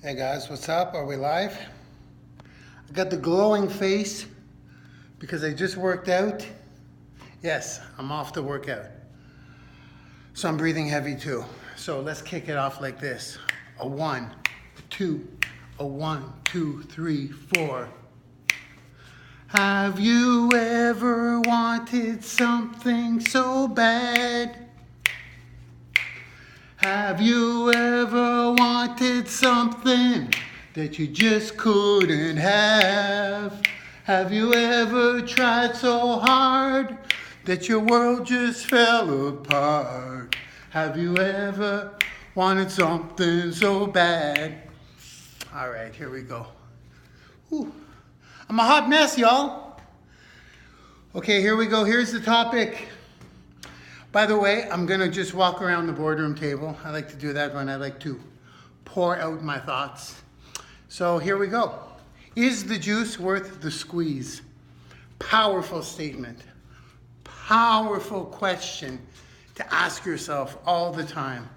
Hey guys, what's up? Are we live? I got the glowing face because I just worked out. Yes, I'm off the workout. So I'm breathing heavy too. So let's kick it off like this. A 1, a 2, a 1, 2, 3, 4. Have you ever wanted something so bad? Have you ever wanted something that you just couldn't have? Have you ever tried so hard that your world just fell apart? Have you ever wanted something so bad? All right, here we go. Ooh, I'm a hot mess, y'all. Okay, here we go. Here's the topic. By the way, I'm going to just walk around the boardroom table. I like to do that when I like to pour out my thoughts. So here we go. Is the juice worth the squeeze? Powerful statement. Powerful question to ask yourself all the time.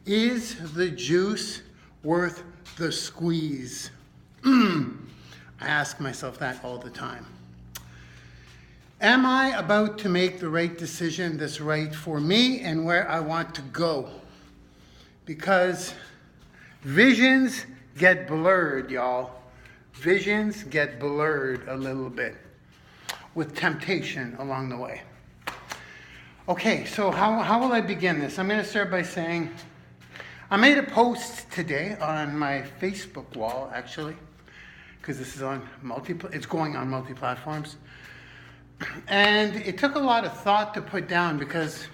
Is the juice worth the squeeze? I ask myself that all the time. Am I about to make the right decision that's right for me and where I want to go? Because visions get blurred, y'all. Visions get blurred a little bit with temptation along the way. Okay, so how will I begin this? I'm going to start by saying, I made a post today on my Facebook wall, actually, because this is on it's going on multi-platforms. And it took a lot of thought to put down because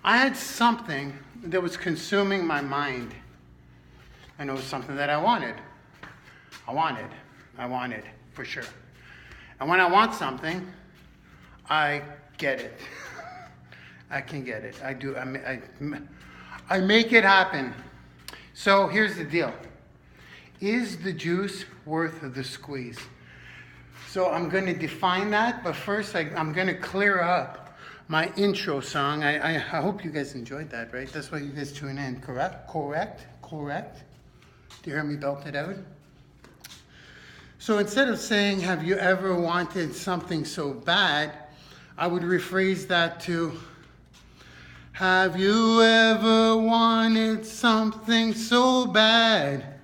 I had something that was consuming my mind. And it was something that I wanted. I wanted, for sure. And when I want something, I get it. I can get it. I do. I make it happen. So here's the deal. Is the juice worth the squeeze? So I'm going to define that, but first I'm going to clear up my intro song. I hope you guys enjoyed that, right? That's why you guys tune in, correct? Do you hear me belt it out? So instead of saying, have you ever wanted something so bad, I would rephrase that to, have you ever wanted something so bad?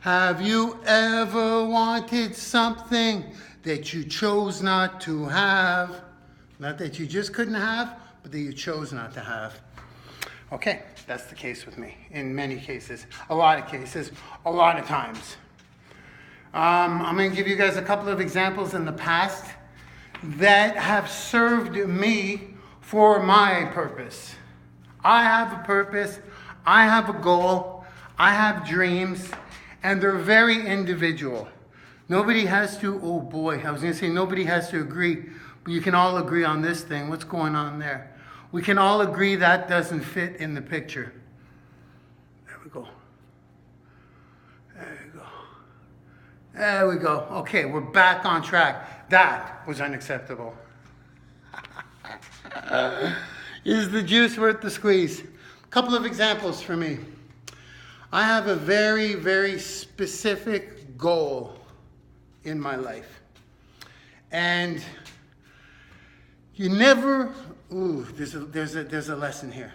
Have you ever wanted something that you chose not to have? Not that you just couldn't have, but that you chose not to have. Okay, that's the case with me in many cases, a lot of cases, a lot of times. I'm going to give you guys a couple of examples in the past that have served me for my purpose. I have a purpose, I have a goal, I have dreams, and they're very individual. Nobody has to, oh boy, I was going to say nobody has to agree, but you can all agree on this thing. What's going on there? We can all agree that doesn't fit in the picture. There we go. There we go. Okay, we're back on track. That was unacceptable. Is the juice worth the squeeze? A couple of examples for me. I have a very, very specific goal in my life. And you never, there's a lesson here.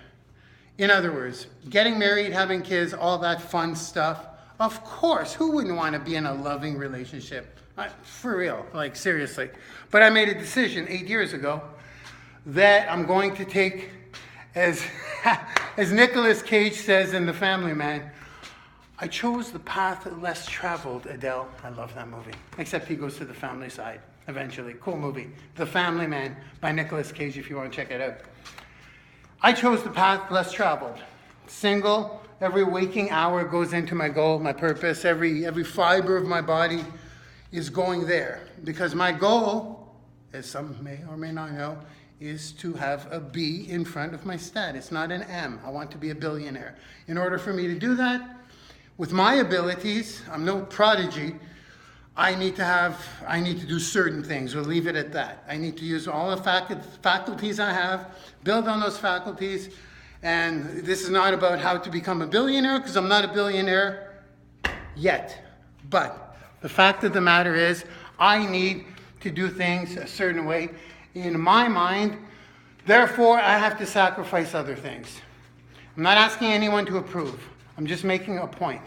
In other words, getting married, having kids, all that fun stuff. Of course, who wouldn't want to be in a loving relationship? For real, like seriously. But I made a decision 8 years ago that I'm going to take, as Nicolas Cage says in The Family Man, I chose the path less traveled, Adele. I love that movie. Except he goes to the family side eventually. Cool movie. The Family Man by Nicolas Cage, if you want to check it out. I chose the path less traveled. Single. Every waking hour goes into my goal, my purpose. Every fiber of my body is going there. Because my goal, as some may or may not know, is to have a B in front of my stat. It's not an M. I want to be a billionaire. In order for me to do that, with my abilities, I'm no prodigy, I need to do certain things. We'll leave it at that. I need to use all the faculties I have, build on those faculties, and this is not about how to become a billionaire, because I'm not a billionaire. yet. But the fact of the matter is, I need to do things a certain way in my mind. Therefore, I have to sacrifice other things. I'm not asking anyone to approve. I'm just making a point.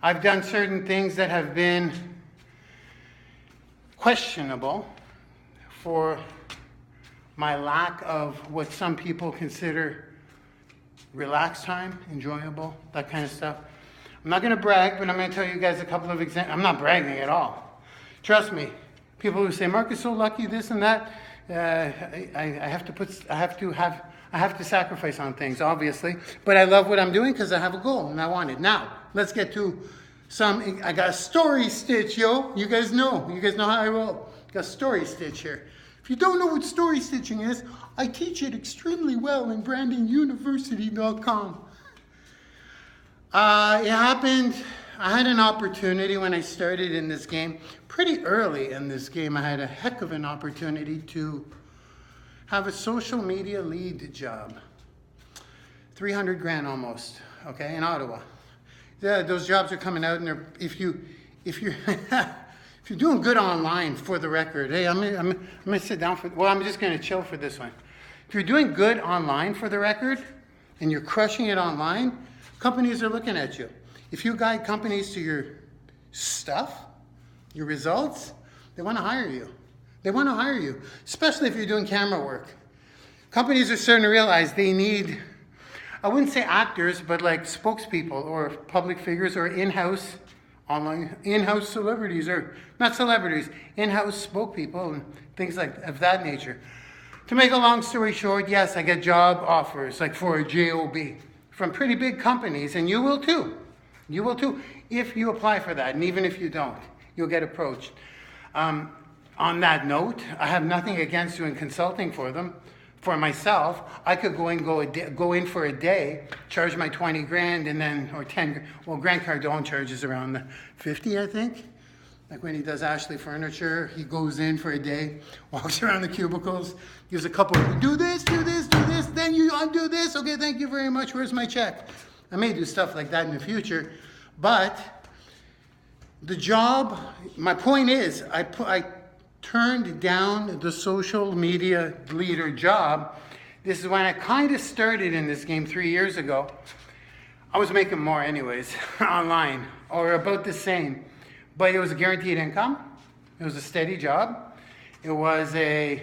I've done certain things that have been questionable for my lack of what some people consider relaxed time, enjoyable, that kind of stuff. I'm not going to brag, but I'm going to tell you guys a couple of examples. I'm not bragging at all. Trust me. People who say, Mark is so lucky, this and that, I have to sacrifice on things, obviously. But I love what I'm doing because I have a goal and I want it. Now, let's get to I got a story stitch, yo. You guys know how I roll. Got a story stitch here. If you don't know what story stitching is, I teach it extremely well in brandinguniversity.com. It happened, I had an opportunity when I started in this game. Pretty early in this game, I had a heck of an opportunity to have a social media lead job. 300 grand almost, okay, in Ottawa. Yeah, those jobs are coming out, and if you're if you're doing good online, for the record, hey, I'm gonna sit down I'm just gonna chill for this one. If you're doing good online, for the record, and you're crushing it online, companies are looking at you. If you guide companies to your stuff, your results, they want to hire you. They want to hire you, especially if you're doing camera work. Companies are starting to realize they need, I wouldn't say actors, but like spokespeople or public figures or in-house celebrities, or not celebrities, in-house spokespeople and things like of that nature. To make a long story short, yes, I get job offers like for a job from pretty big companies, and you will too. You will too if you apply for that, and even if you don't, you'll get approached. On that note, I have nothing against doing consulting for them. For myself, I could go in for a day, charge my 20 grand, and then, or 10, well, Grant Cardone charges around the 50, I think. Like when he does Ashley Furniture, he goes in for a day, walks around the cubicles, gives a couple, do this, then you undo this, okay, thank you very much, where's my check? I may do stuff like that in the future, but the job, my point is, I turned down the social media leader job. This is when I kind of started in this game 3 years ago. I was making more anyways, online, or about the same. But it was a guaranteed income. It was a steady job. It was a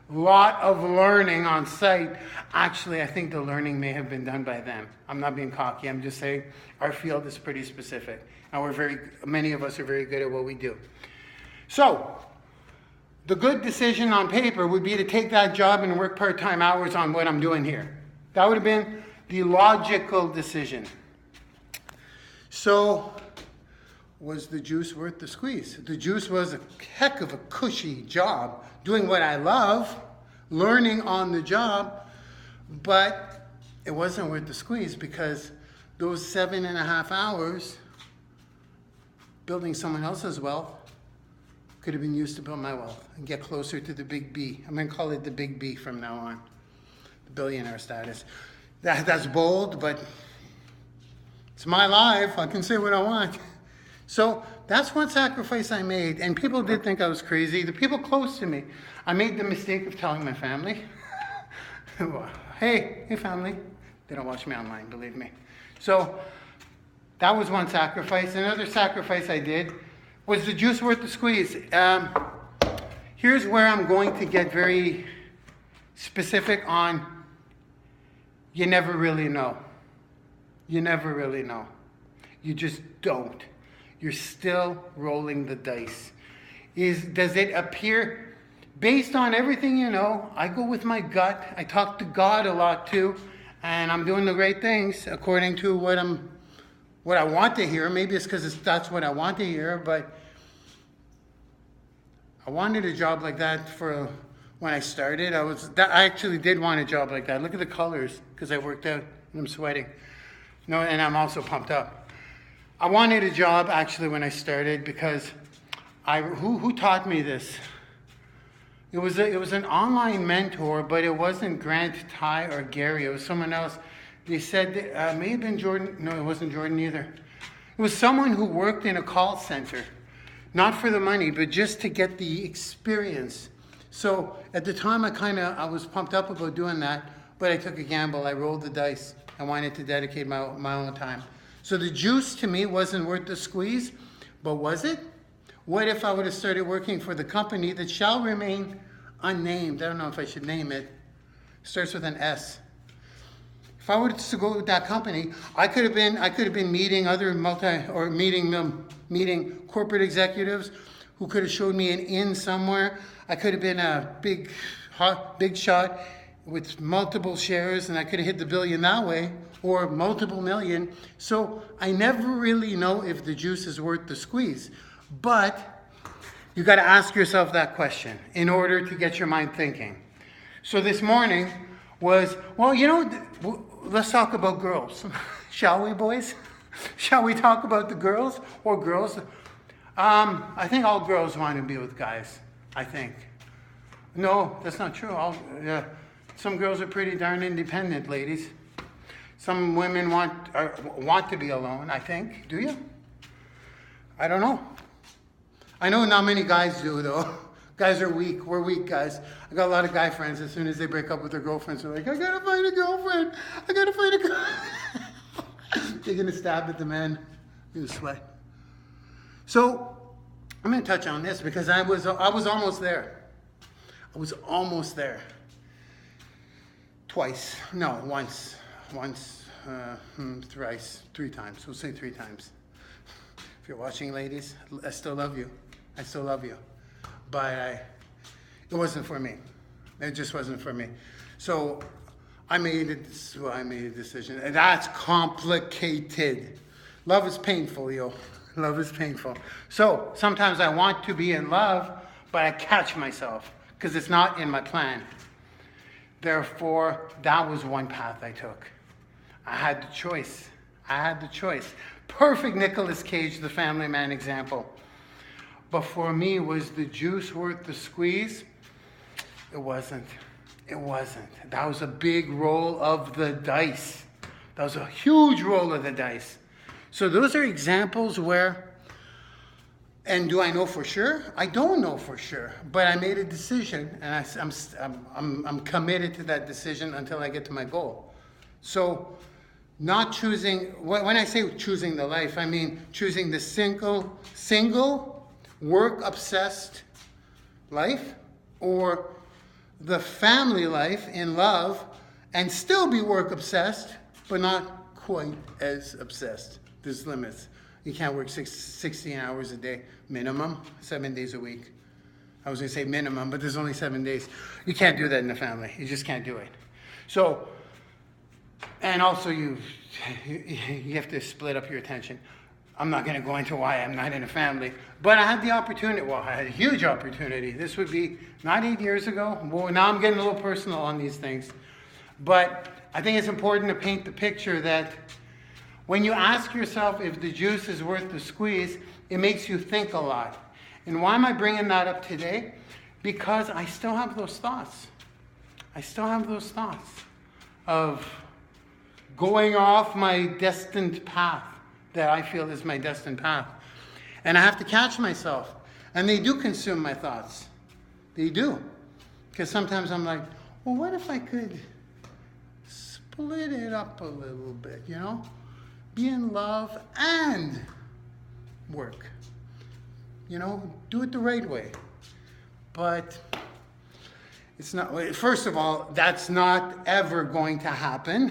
lot of learning on site. Actually, I think the learning may have been done by them. I'm not being cocky. I'm just saying our field is pretty specific. And many of us are very good at what we do. So, the good decision on paper would be to take that job and work part-time hours on what I'm doing here. That would have been the logical decision. So, was the juice worth the squeeze? The juice was a heck of a cushy job, doing what I love, learning on the job, but it wasn't worth the squeeze because those 7.5 hours building someone else's wealth could have been used to build my wealth and get closer to the big B. I'm going to call it the big B from now on, the billionaire status. That's bold, but it's my life. I can say what I want. So that's one sacrifice I made, and people did think I was crazy. The people close to me, I made the mistake of telling my family, hey family. They don't watch me online, believe me. So that was one sacrifice. Another sacrifice I did was the juice worth the squeeze. Here's where I'm going to get very specific on you never really know. You never really know. You just don't. You're still rolling the dice. Does it appear, based on everything you know, I go with my gut. I talk to God a lot too, and I'm doing the right things according to what I want to hear. Maybe it's because that's what I want to hear, but I wanted a job like that when I started. I actually did want a job like that. Look at the colors, because I worked out and I'm sweating. No, and I'm also pumped up. I wanted a job actually when I started because who taught me this? It was an online mentor, but it wasn't Grant, Ty, or Gary. It was someone else. They said, may have been Jordan. No, it wasn't Jordan either. It was someone who worked in a call center, not for the money, but just to get the experience. So at the time, I was pumped up about doing that, but I took a gamble. I rolled the dice. I wanted to dedicate my own time. So the juice to me wasn't worth the squeeze, but was it? What if I would have started working for the company that shall remain unnamed? I don't know if I should name it. Starts with an S. If I were to go with that company, I could have been meeting meeting corporate executives who could have showed me an in somewhere. I could have been a big shot with multiple shares, and I could have hit the billion that way, or multiple million. So I never really know if the juice is worth the squeeze. But you got to ask yourself that question in order to get your mind thinking. So this morning was, let's talk about girls. Shall we, boys? Shall we talk about the girls or girls? I think all girls want to be with guys, I think. No, that's not true. Some girls are pretty darn independent, ladies. Some women want to be alone, I think. Do you? I don't know. I know not many guys do, though. Guys are weak. We're weak, guys. I got a lot of guy friends. As soon as they break up with their girlfriends, they're like, I gotta find a girlfriend. I gotta find a girl. They're gonna stab at the man. You sweat. So I'm gonna touch on this because I was almost there. I was almost there. Twice. No, once. Thrice. 3 times. We'll say 3 times. If you're watching, ladies, I still love you. I still love you. But it wasn't for me. It just wasn't for me. So I made a decision. And that's complicated. Love is painful, yo. Love is painful. So sometimes I want to be in love, but I catch myself because it's not in my plan. Therefore, that was one path I took. I had the choice. Perfect Nicolas Cage, the family man example. But for me, was the juice worth the squeeze? It wasn't. That was a big roll of the dice. That was a huge roll of the dice. So those are examples where, and do I know for sure? I don't know for sure, but I made a decision, and I'm committed to that decision until I get to my goal. So not choosing, when I say choosing the life, I mean choosing the single work-obsessed life, or the family life in love, and still be work-obsessed, but not quite as obsessed. There's limits. You can't work 16 hours a day, minimum, 7 days a week. I was going to say minimum, but there's only 7 days. You can't do that in the family. You just can't do it. So, and also you have to split up your attention. I'm not going to go into why I'm not in a family, but I had the opportunity. Well, I had a huge opportunity. This would be not 8 years ago. Well, now I'm getting a little personal on these things. But I think it's important to paint the picture that when you ask yourself if the juice is worth the squeeze, it makes you think a lot. And why am I bringing that up today? Because I still have those thoughts. Of going off my destined path that I feel is my destined path. And I have to catch myself. And they do consume my thoughts. They do. Because sometimes I'm like, well, what if I could split it up a little bit, Be in love and work. Do it the right way. But it's not, first of all, that's not ever going to happen.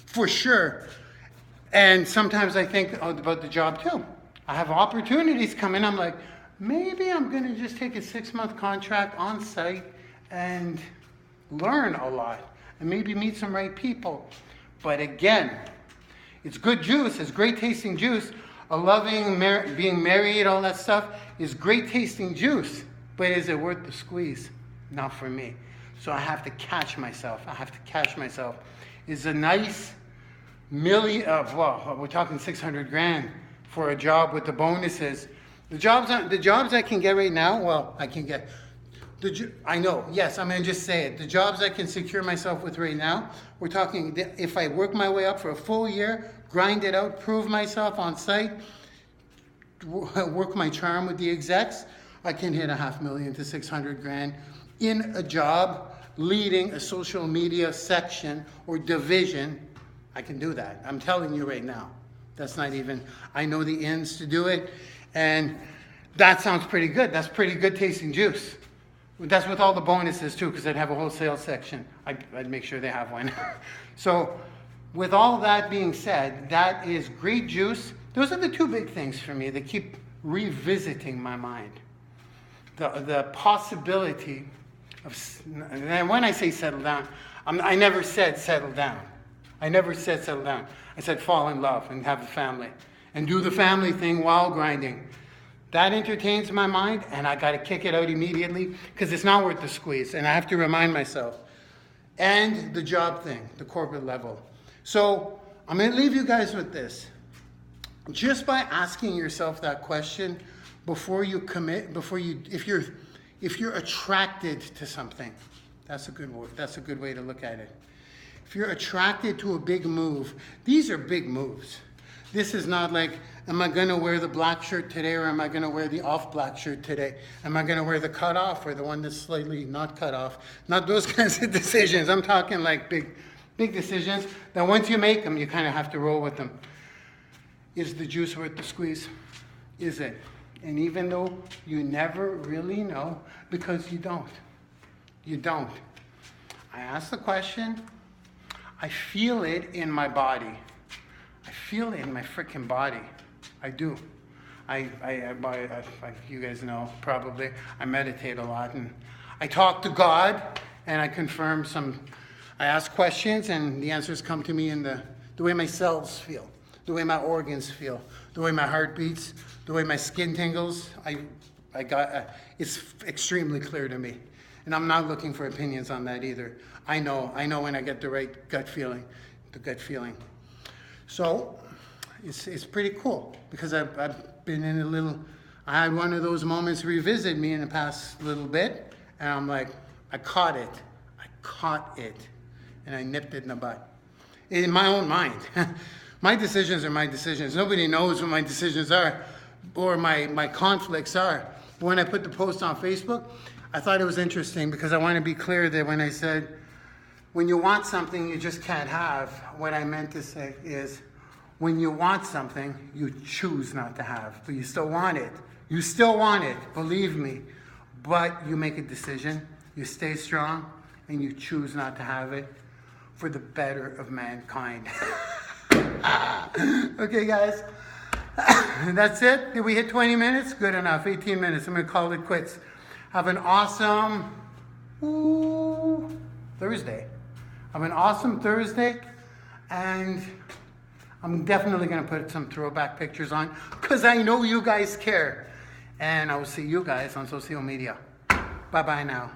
For sure. And sometimes I think about the job too. I have opportunities come in. I'm like, maybe I'm going to just take a 6-month contract on site and learn a lot and maybe meet some right people. But again, it's good juice. It's great tasting juice. A loving, being married, all that stuff is great tasting juice. But is it worth the squeeze? Not for me. So I have to catch myself. Is a nice million, we're talking 600 grand for a job with the bonuses. The jobs I can get right now, I can get I know, yes, I'm going to just say it. The jobs I can secure myself with right now, we're talking, if I work my way up for a full year, grind it out, prove myself on site, work my charm with the execs, I can hit $500,000 to $600,000 in a job leading a social media section or division. I can do that. I'm telling you right now. That's not even, I know the ins to do it, and that sounds pretty good. That's pretty good tasting juice. That's with all the bonuses too, because I'd have a whole sales section. I'd make sure they have one. So with all that being said, that is great juice. Those are the two big things for me that keep revisiting my mind. The possibility of, and when I say settle down, I never said settle down. I never said settle down. I said fall in love and have a family and do the family thing while grinding. That entertains my mind, and I got to kick it out immediately because it's not worth the squeeze, and I have to remind myself. And the job thing, the corporate level. So I'm going to leave you guys with this. Just by asking yourself that question before you commit, if you're attracted to something, that's a good word. That's a good way to look at it. If you're attracted to a big move, these are big moves. This is not like, am I going to wear the black shirt today or am I going to wear the off black shirt today? Am I going to wear the cut off or the one that's slightly not cut off? Not those kinds of decisions. I'm talking like big decisions that once you make them, you kind of have to roll with them. Is the juice worth the squeeze? Is it? And even though you never really know, because you don't. I ask the question, I feel it in my body. I feel it in my freaking body. I do. You guys know probably, I meditate a lot and I talk to God and I confirm I ask questions and the answers come to me in the way my cells feel, the way my organs feel, the way my heart beats, the way my skin tingles. It's extremely clear to me. And I'm not looking for opinions on that either. I know when I get the right gut feeling, So it's pretty cool because I've been in I had one of those moments revisit me in the past little bit, and I'm like, I caught it, and I nipped it in the butt. In my own mind. My decisions are my decisions. Nobody knows what my decisions are or my conflicts are. But when I put the post on Facebook, I thought it was interesting because I want to be clear that when I said, when you want something you just can't have, what I meant to say is, when you want something, you choose not to have, but you still want it. You still want it, believe me. But you make a decision, you stay strong, and you choose not to have it for the better of mankind. Okay, guys. That's it. Did we hit 20 minutes? Good enough. 18 minutes. I'm going to call it quits. Have an awesome Thursday. Have an awesome Thursday. And I'm definitely going to put some throwback pictures on because I know you guys care. And I will see you guys on social media. Bye-bye now.